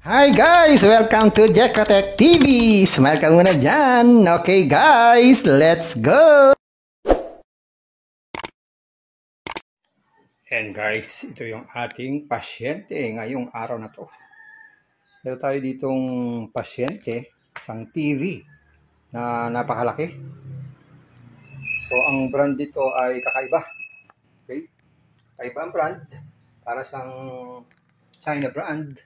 Hi guys! Welcome to Jekotech TV! Smile ka muna dyan! Okay guys, let's go! And guys, ito yung ating pasyente ngayong araw na to. Meron tayo ditong pasyente, isang TV na napakalaki. So ang brand dito ay kakaiba. Okay? Kakaiba ang brand. Para siyang China brand.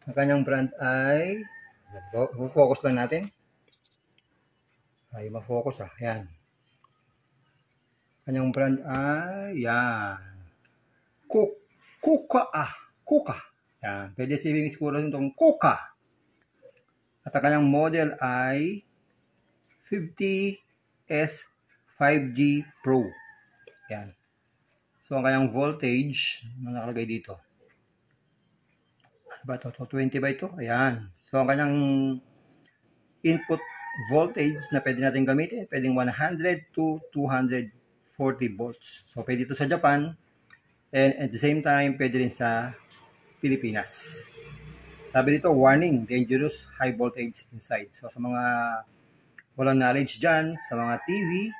Ang kanyang brand ay, focus lang natin. Ay, mag-focus Ayan. Kanyang brand ay, yan. Kuka. Kuka. Yan. Pwede sabihin siguro itong Kuka. At ang kanyang model ay 50S 5G Pro. Yan. So, ang kanyang voltage, nakalagay dito. Ba ito? 20 ba ito? Ayan. So, ang kanyang input voltage na pwede natin gamitin, pwedeng 100 to 240 volts. So, pwede ito sa Japan and at the same time, pwede rin sa Pilipinas. Sabi dito, warning, dangerous high voltage inside. So, sa mga walang knowledge dyan, sa mga TV,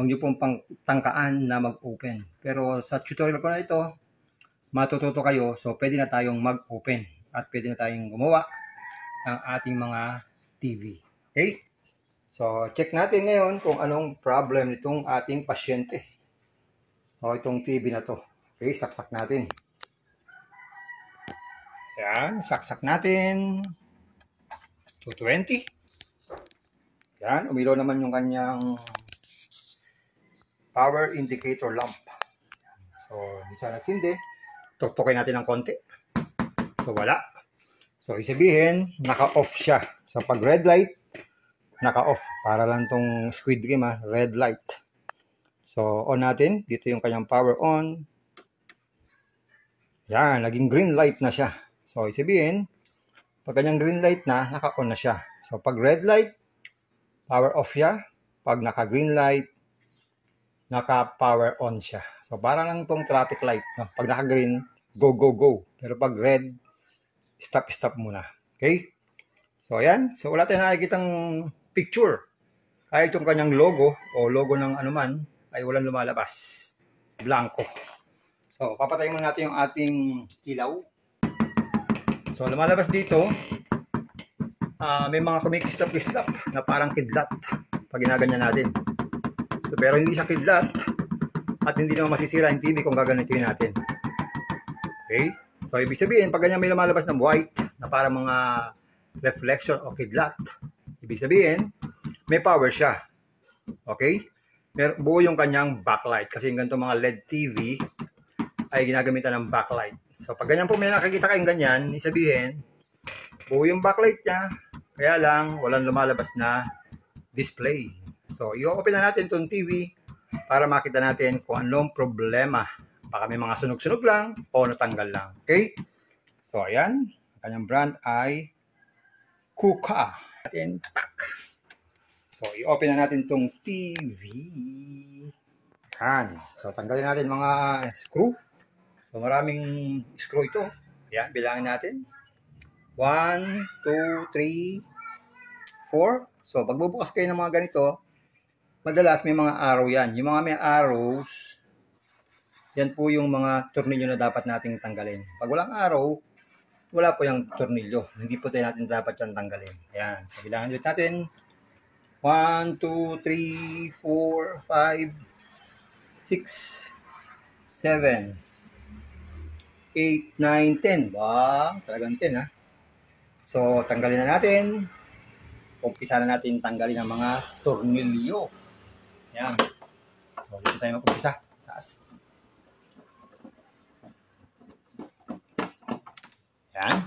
huwag nyo pong tangkaan na mag-open. Pero sa tutorial ko na ito, matututo kayo, so pwede na tayong mag-open at pwede na tayong gumawa ng ating mga TV. Okay? So, check natin ngayon kung anong problem nitong ating pasyente. O itong TV na to. Okay, saksak natin. Yan, saksak natin. 220. Yan, umilaw naman yung kanyang power indicator lamp. So, hindi siya nagsindi. Tuktukin natin ng konti. So, wala. So, isabihin, naka-off siya. So, pag red light, naka-off. Para lang tong Squid Game, red light. So, on natin. Dito yung kanyang power on. Yan, naging green light na siya. So, isabihin, pag kanyang green light na, naka-on na siya. So, pag red light, power off siya. Pag naka-green light, naka-power on siya. So, para lang tong traffic light. No? Pag naka-green, go, go, go. Pero pag red, stop, stop muna. Okay? So, ayan. So, wala tayong nakikitang picture. Kahit yung kanyang logo o logo ng anuman ay walang lumalabas. Blanco. So, papatayin muna natin yung ating ilaw. So, lumalabas dito. May mga kumikislap-kislap na parang kidlat pag ginaganyan natin. So, pero hindi siya kidlat at hindi naman masisira yung TV kung gagamitin natin. Okay? So, ibig sabihin, pag ganyan may lumalabas ng white na parang mga reflection o kidlat, ibig sabihin, may power siya. Okay? Pero buo yung kanyang backlight kasi yung ganito mga LED TV ay ginagamitan ng backlight. So, pag ganyan po may nakakita kayong ganyan, isabihin, buo yung backlight niya, kaya lang walang lumalabas na display. So, i-open na natin itong TV para makita natin kung anong problema. Baka may mga sunog-sunog lang o natanggal lang. Okay? So, ayan. Ang kanyang brand ay Kuka. Atin, tak. So, i-open na natin itong TV. Ayan. So, tanggalin natin mga screw. So, maraming screw ito. Ayan, bilangin natin. 1, 2, 3, 4. So, pag bubukas kayo ng mga ganito, madalas may mga arrow yan. Yung mga may arrows, yan po yung mga tornilyo na dapat nating tanggalin. Pag walang arrow, wala po yung tornilyo. Hindi po tayo natin dapat yan tanggalin. Ayan. So, bilangin ulit natin. 1, 2, 3, 4, 5, 6, 7, 8, 9, 10. Wow, talagang 10 So, tanggalin na natin. Umpisa na natin tanggalin ang mga tornilyo. Ayan. So, dito tayo mag-umpisa. Taas. Ayan.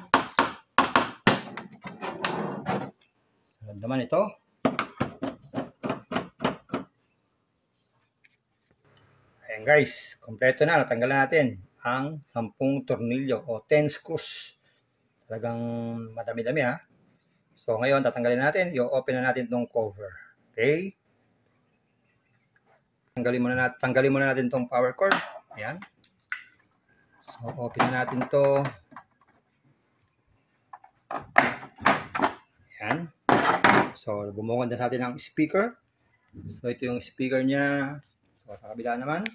Naman ito. Ayan guys, kompleto na. Natanggalan natin ang 10 tornilyo o 10 screws. Talagang madami-dami So ngayon, tatanggalin natin. I-open na natin itong cover. Okay? Tanggalin muna natin itong power cord. Ayan. So, open na natin ito. So, bumungad na sa atin ang speaker. So, ito yung speaker niya. So, sa kabila naman.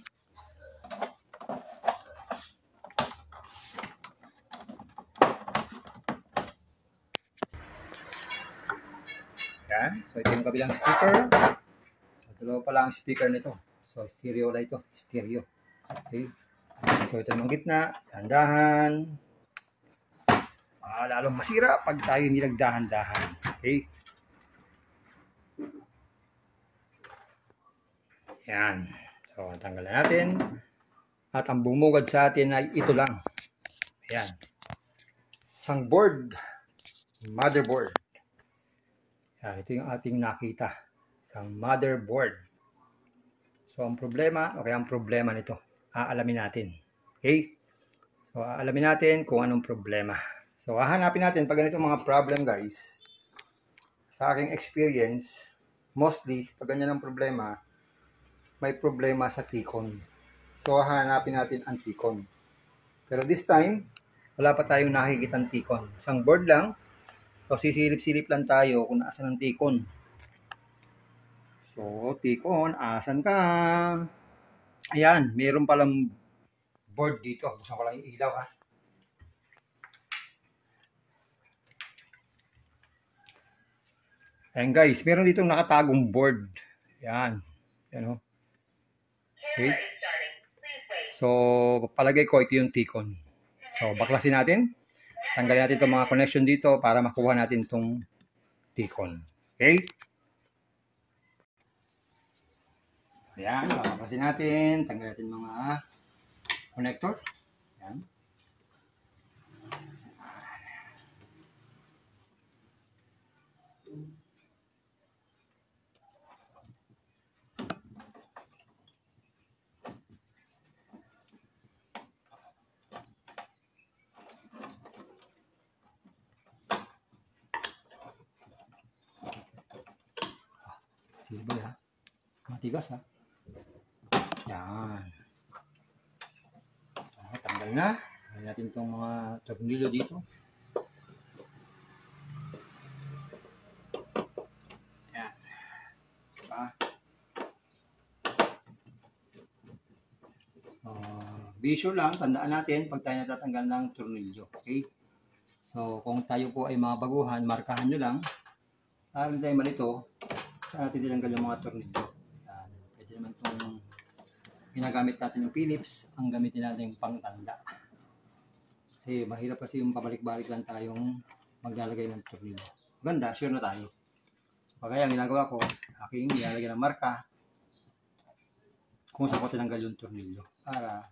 Yan. So, ito yung kabilang speaker. So, dalawa pala ang speaker nito. So, stereo lang ito. Stereo. Okay. So, ito yung gitna. Dahan-dahan. Lalong masira pag tayo hindi nagdahan-dahan. Okay. Yan. So, tanggalan natin. At ang bumugad sa atin ay ito lang. Ayan. Isang board. Motherboard. Yan. Ito yung ating nakita. Isang motherboard. So, ang problema, okay, ang problema nito, aalamin natin. Okay? So, aalamin natin kung anong problema. So, hahanapin natin pag ganito mga problem, guys. Sa aking experience, mostly, pag ganyan ang problema, may problema sa T-con. So, hahanapin natin ang T-con. Pero this time, wala pa tayong nakikitang T-con. Isang board lang. So, sisilip-silip lang tayo kung naasan ang T-con. So, T-con, asan ka? Ayan, mayroon palang board dito. Buksan ko lang yung ilaw, ha. Ayan, guys, meron dito nakatagong board. Ayan. Ayan, o. Okay. So, palagay ko ito yung T-con. So, baklasin natin. Tanggalin natin itong mga connection dito para makuha natin itong T-con. Okay? Ayan, baklasin natin. Tanggalin natin mga connector. Ayan. Sibol, ha? Matigas, ha? Yan. So, tanggal na. Tanggal natin itong mga tornilyo dito. Yan. Diba? Visual lang, tandaan natin pag tayo natatanggal ng tornilyo. Okay? So, kung tayo po ay mga baguhan, markahan nyo lang. Para hindi tayo malito, saan natin tinanggal yung mga tornilyo. Yan. Pwede naman itong ginagamit natin yung Phillips, ang gamitin natin yung pangtanda. Kasi mahirap kasi yung pabalik-balik lang tayong maglalagay ng tornilyo. Maganda, sure na tayo. So, kaya ang ginagawa ko, aking nilalagay ng marka kung saan ko tinanggal yung tornilyo. Para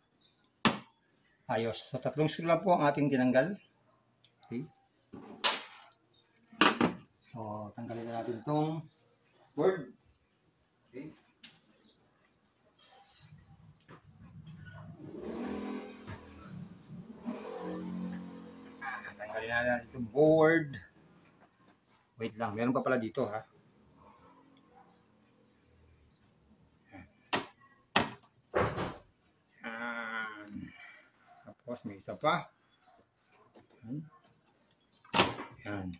ayos. So, 3 screw lang po ang ating tinanggal. Okay. So, tanggalin na natin itong board. Okay. Tanggalin na natin itong board. Wait lang, meron pa pala dito, ha. Tapos may isa pa. Yan.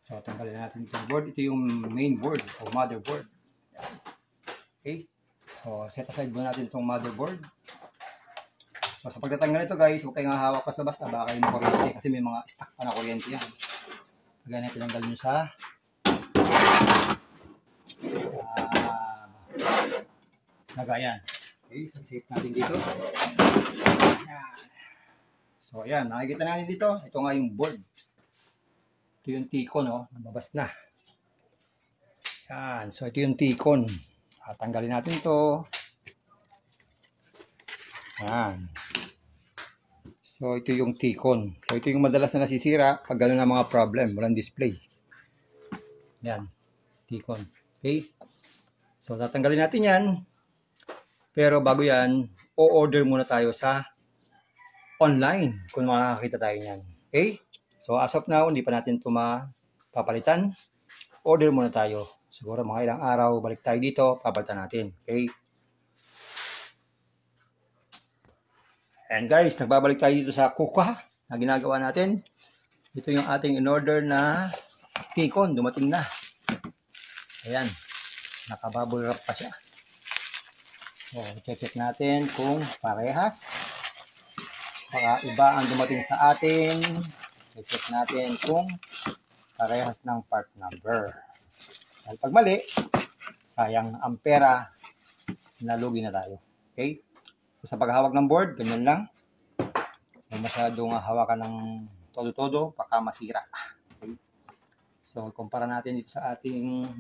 So, tanggalin natin itong board. Ito yung main board o motherboard. Yan. Okay. So, set aside muna natin itong motherboard. So, sa pagtatanggal nito, guys, huwag kayong hahawak basta-basta. Baka kayo ng kuryente kasi may mga stock pa na kuryente yan. Pag ganyan, tinanggal nyo sa lagayan. Okay. So, save natin dito. Yan. So, ayan. Nakikita natin dito. Ito nga yung board. Ito yung T-con, no? Nababas na. Yan. So, ito yung T-con. Tanggalin natin ito. Yan. So, ito yung T-con. So, ito yung madalas na nasisira pag gano'n ang mga problem. Walang display. Yan. T-con. Okay? So, tatanggalin natin yan. Pero bago yan, o-order muna tayo sa online kung makakakita tayo niyan. Okay? So, as of now, hindi pa natin ito mapapalitan. Order muna tayo. Siguro mga ilang araw, balik tayo dito, papalitan natin. Okay? And guys, nagbabalik tayo dito sa Kuka na ginagawa natin. Ito yung ating in-order na Tikon, dumating na. Ayan. Nakabubble wrap pa siya. So, check natin kung parehas. Baka iba ang dumating sa atin. Check natin kung parehas ng part number. Dahil pag mali, sayang ang pera, nalugi na tayo. Okay? So, sa paghawak ng board, ganyan lang. Huwag masyadong hawakan ng todo-todo, baka masira. Okay? So, kumpara natin dito sa ating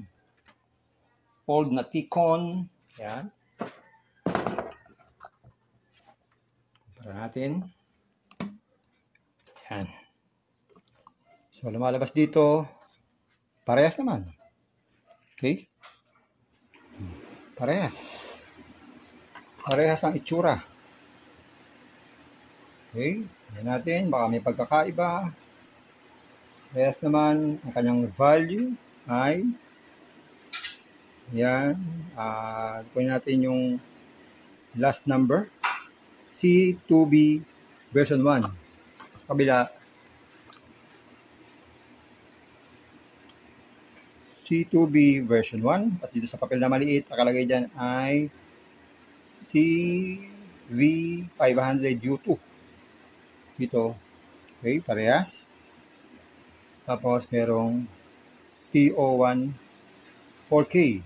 old na Tikon. Yan. Kumpara natin. Yan. So, lumalabas dito, parehas naman. Okay? Parehas. Parehas ang itsura. Okay? Yan natin. Baka may pagkakaiba. Parehas naman. Ang kanyang value ay yan. Kunin natin yung last number. C2B version 1. Sa kabila, C2B version 1. At dito sa papel na maliit, nakalagay dyan ay CV500U2. Dito. Okay, parehas. Tapos merong TO1 4K.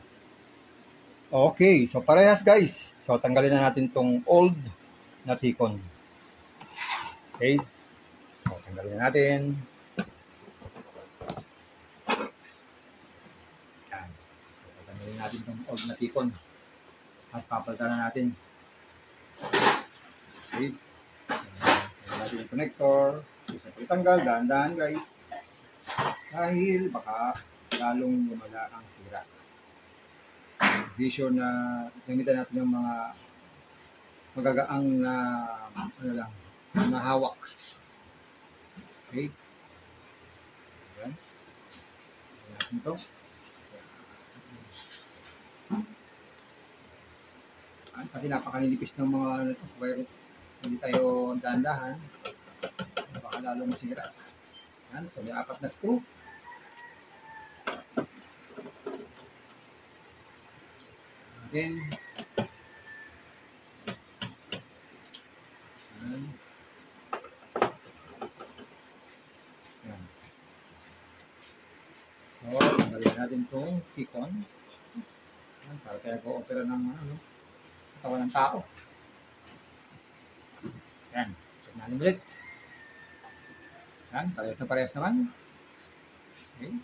Okay, so parehas guys. So tanggalin na natin tong old na Tikon. Okay. So tanggalin na natin. Yan. So tanggalin natin tong old na Tikon. At papalitan na natin. Okay. Tanggalin natin yung connector. Isa po tanggal, dahan-dahan guys. Dahil baka lalong lumala ang sira. Be sure na gamitan natin yung mga magagaang na na hawak. Okay? Ayan. Ayan natin ito. Kasi napakaninipis ng mga wire. Hindi tayo dahan-dahan. Baka lalong masira. Ayan. So may 4 na screw. Then, yan. So, tanggalin natin itong Tikon. Para tayo po-opera ng katawan ng tao. Yan. Check natin ulit. Yan. Parehas naman. Okay.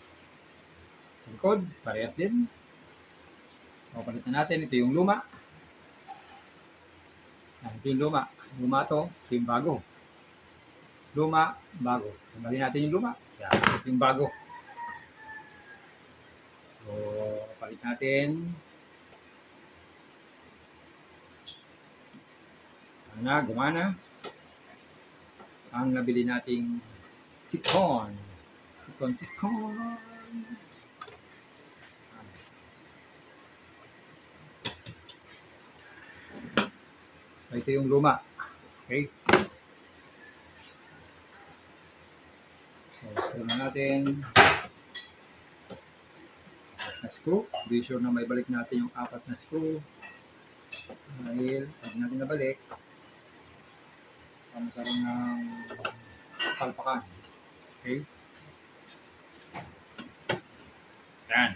Sa likod, parehas din. So, palitan natin. Ito yung luma. Ito yung luma. Luma to. Ito yung bago. Luma, bago. Tanggalin natin yung luma. Yan. Ito yung bago. So, palit natin. Sana, gumana. Ang nabili nating Tikon. Tikon. Ito yung luma. Okay. So, screw na natin. Na screw. Be sure na may balik natin yung 4 na screw. Dahil, pag natin nabalik, magkaroon ng palpakan. Okay. Yan.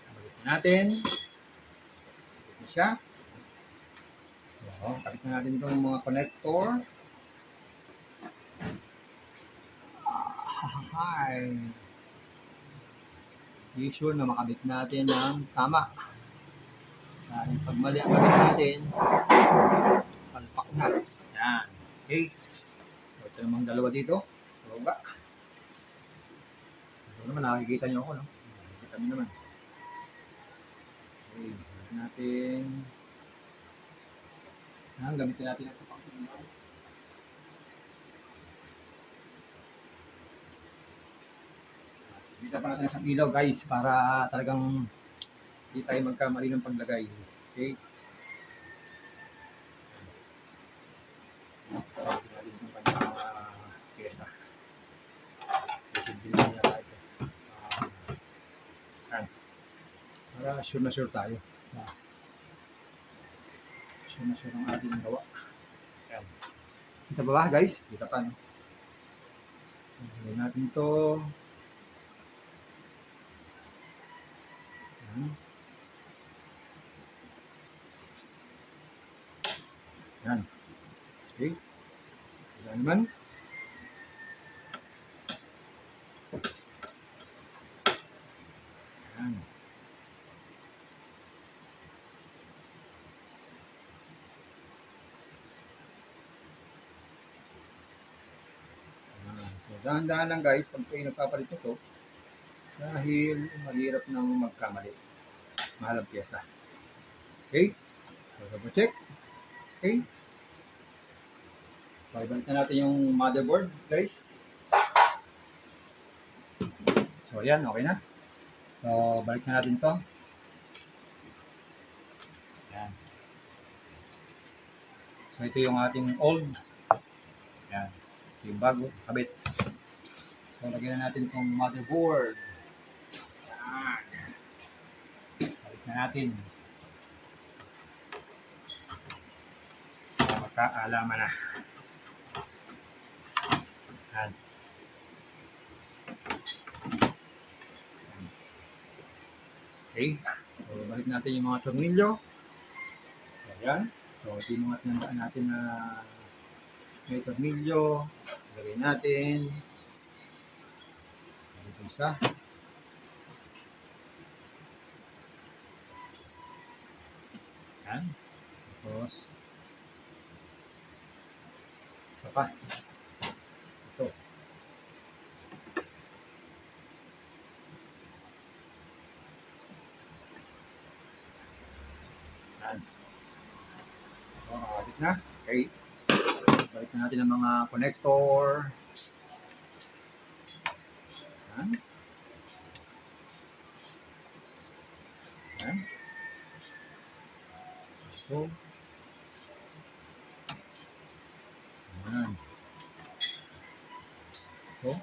Nabalik natin. Ito siya. So, kapit na natin itong mga connector. Hi. Be sure na makabit natin ng tama. Dahil pag mali ang kabit natin, palpak na. Yan. Okay. So, ito namang dalawa dito. Loga. Ito naman, nakikita nyo ako, no? Nakikita nyo naman. Okay. Kabit natin. Gamitin natin sa pang-ilaw. Gamitin pa natin isang ilaw guys para talagang hindi tayo magkamali ng paglagay. Okay? Gamitin natin yung kanyang pyesa. Kasi bilhin niya tayo. para sure na sure tayo. Sure na sure ang ating gawa. Ayan. Kita ba ba guys? Kita pa, no? Lagyan natin ito. Ayan. Ayan. Okay. Ayan naman. Ayan. So, dahan-dahan lang guys pag kayo nagpapalit nito dahil mahirap nang magkamali. Mahal ang pyesa. Okay? So, double check. Okay? So, ibalik na natin yung motherboard guys. So, ayan. Okay na. So, balik na natin to. Ayan. So, ito yung ating old. Ayan. Yung bago, kabit. So, lagyan na natin itong motherboard. Ayan. Balik na natin. Magkaalaman na. Ayan. Okay. So, balik natin yung mga tornilyo. So, ayan. So, tinungat natin na may tornilyo. Lagay natin. Dito isa. Ayan. Tapos, isa pa. Ito. Ayan. So, nakakabit na. Okay. Balik na natin ang mga connector. Ayan. Ayan. So, ayan. So,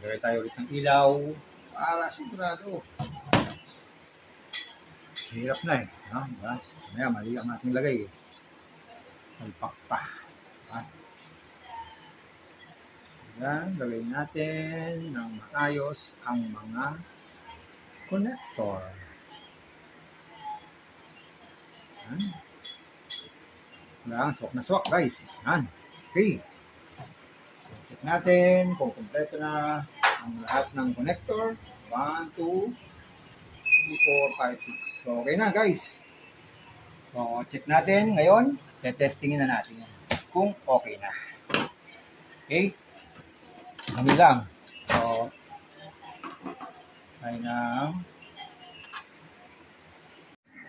lagay tayo ulit ng ilaw para sigurado. Hirap na eh. Ha? Diba? Maya, mali ang ating lagay eh. Palpak pa. Ha? Yan, lagay natin ng maayos ang mga connector. Yan. Yan, swak na swak guys. Yan. Okay. Check natin kung kompleto na ang lahat ng connector. 1, 2, 3, 4, 5, 6. So, okay na guys. So, check natin ngayon. Testingin na natin yan. Kung okay na. Okay. Ano lang. So, ay na.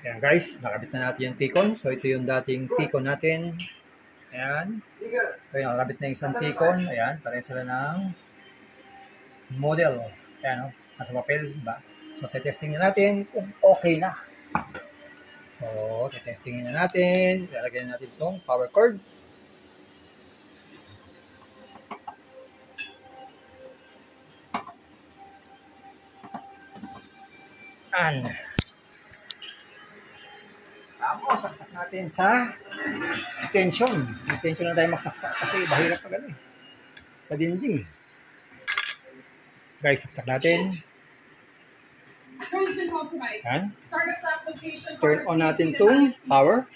Ayan guys. Nakabit na natin yung T-con. So, ito yung dating T-con natin. Ayan. So, nakakabit na yung isang T-con. Ayan. Pare sila ng model. Ayan, nasa papel. Diba? So, tetestingin natin kung okay na. So, tetestingin na natin. Lalagyan natin itong power cord. Ayan. Tapos, saksak natin sa extension. Extension na tayo magsaksak kasi bahirap pa gano'n. Sa dinding. Guys, saksak natin. Yan. Turn on natin itong power.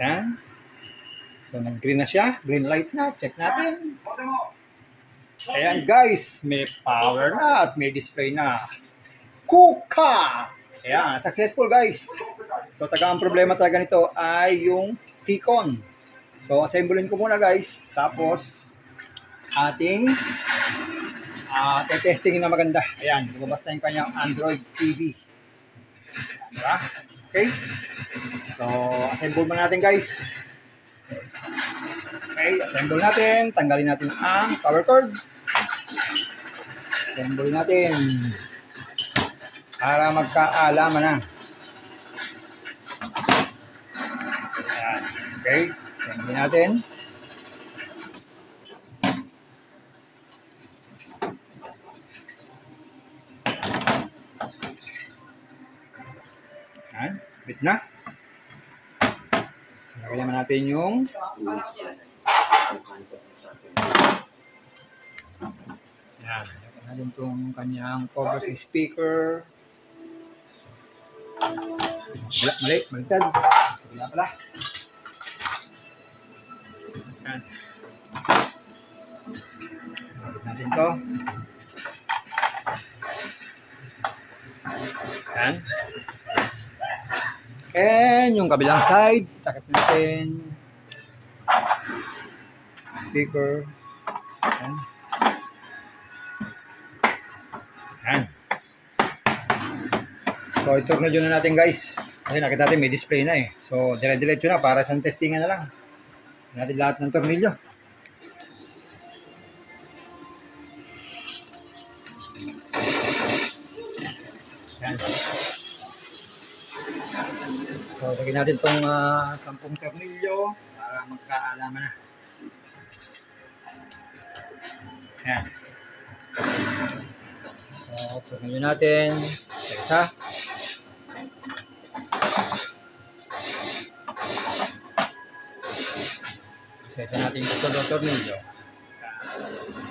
Yan. So, nag-green na siya. Green light na. Check natin. Ayan guys, may power na at may display na. Kuka! Ayan, successful guys. So, ang problema talaga nito ay yung T-con. So, assemblein ko muna guys. Tapos, ating Testingin na maganda. Ayan, lumabas na yung kanyang Android TV. Diba? Okay? So, assemble mo natin guys. Okay, assemble natin. Tanggalin natin ang power cord. Assemble natin. Para magkaalaman na. Ayan. Okay, assemble natin. Ayan, bit na. Lagyan naman natin yung yan, lagyan natin itong kanyang covers and speaker. Mali, maligtad. Wala pala. Yan. Lagyan natin ito. Yan. And yung kabilang side, takip natin. Speaker. Ayan. Ayan. So, itornilyo na natin guys. Kasi nakita natin may display na eh. So, dire-diretso na para sa testingan na lang. Natin lahat ng tornilyo. Ayan. So, lagyan natin itong 10 tornilyo para magkaalaman na. Ayan. So, tornilyo natin. Isa. Isa natin ito ng tornilyo.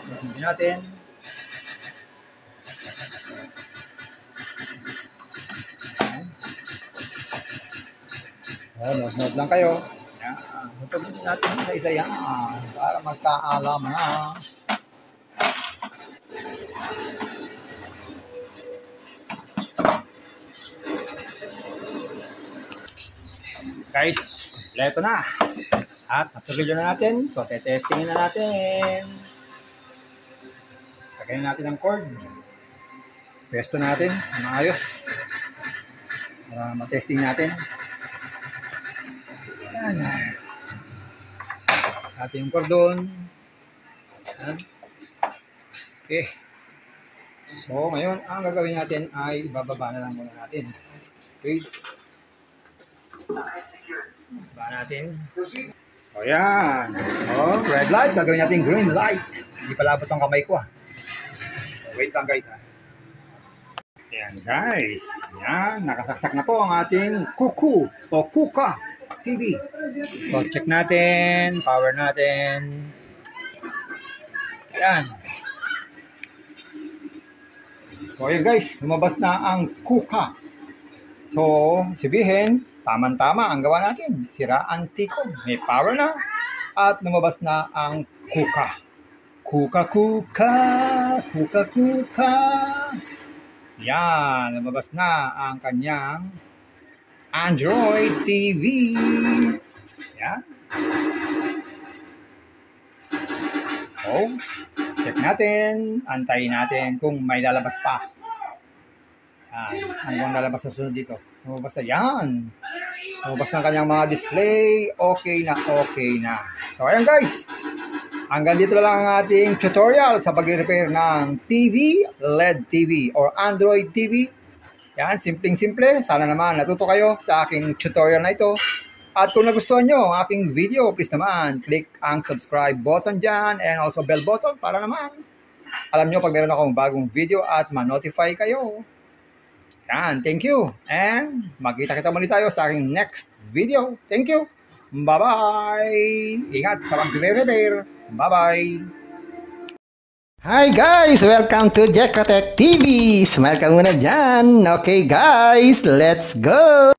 Tornilyo natin. Note lang kayo. Tutugin natin isa-isa yan para magkaalam na. Guys, kompleto na. At natuloy na natin. So, testingin na natin. Lagyan natin ang cord. Pwesto natin. Maayos. Para matesting natin. Ayan. Natin yung cordon. Ayan. Okay. So, ngayon, ang gagawin natin ay bababa na lang muna natin. Okay. Bababa natin. So, ayan. Oh, red light. Gagawin natin green light. Hindi pala abot ang kamay ko So, wait lang guys Ayan guys. Ayan. Nakasaksak na po ang ating Kuku o Kuka TV. So, check natin. Power natin. Ayan. So, ayan guys. Lumabas na ang Kuka. So, sabihin, tama-tama ang gawa natin. Siraan tiko. May power na. At lumabas na ang Kuka. Kuka, Kuka. Kuka, Kuka. Yan. Lumabas na ang kanyang Android TV. Yan. So, check natin. Antayin natin kung may lalabas pa. Yan. Hanggang lalabas sa sunod dito. Lumabas na yan. Lumabas na kanyang mga display. Okay na, okay na. So, ayan guys. Hanggang dito na lang ang ating tutorial sa pag-repair ng TV, LED TV, or Android TV. Yan, simpleng-simple. Sana naman natuto kayo sa aking tutorial na ito. At kung nagustuhan nyo ang aking video, please naman, click ang subscribe button dyan and also bell button para naman alam nyo pag meron akong bagong video at ma-notify kayo. Yan, thank you. And magkita-kita muli tayo sa aking next video. Thank you. Bye-bye. Ingat sa pag-repair. Bye-bye. Hi guys! Welcome to Jekotech TV! Smile ka muna dyan! Okay guys, let's go!